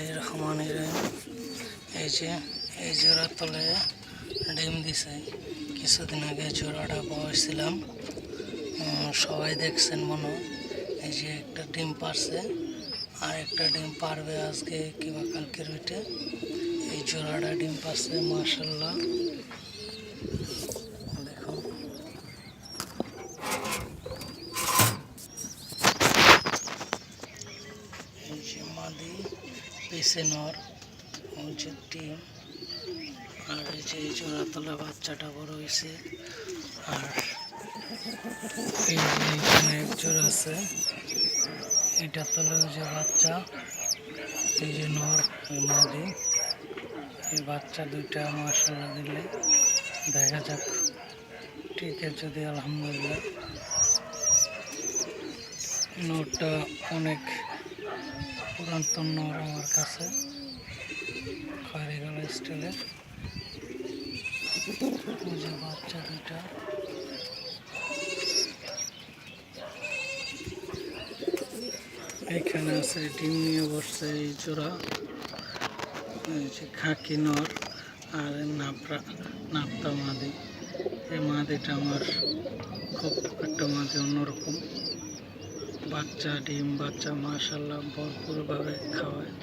বিসমিল্লাহির রহমানির রহিম। এই যে এই জোড়া তলে ডিম দিছে। কিছুদিন আগে জোড়াটা বসাইছিলাম, সবাই দেখছেন মনে হয়। এই যে একটা ডিম পারছে, আর একটা ডিম পারবে আজকে কিংবা কালকের উঠে। এই জোড়াটা ডিম পারছে মাশাআল্লাহ। দেখুন এই যে মাদি পিছে নর, ওই যে ডিম, আর এই যে জোড়া তলা বাচ্চাটা বড় হয়েছে। আর এই যে এখানে এক জোড়া আছে, এটা তলে ওই যে বাচ্চা, এই যে নর মাদি। এই বাচ্চা দুইটা মাশাআল্লাহ দিলে দেখা যাক ঠিক আছে যদি আলহামদুলিল্লাহ। নরটা অনেক পুরাতন নর আমার কাছে, খয়রি গলা স্টাইলের। ওই যে বাচ্চা দুইটা, এখানে আছে ডিম নিয়ে বসছে এই জোড়া। এই যে খাকি নর আর নাপতা মাদি। এই মাদিটা আমার খুব একটা মাদি অন্যরকম। বাচ্চা ডিম বাচ্চা মাশাআল্লাহ ভরপুরভাবে খাওয়ায়।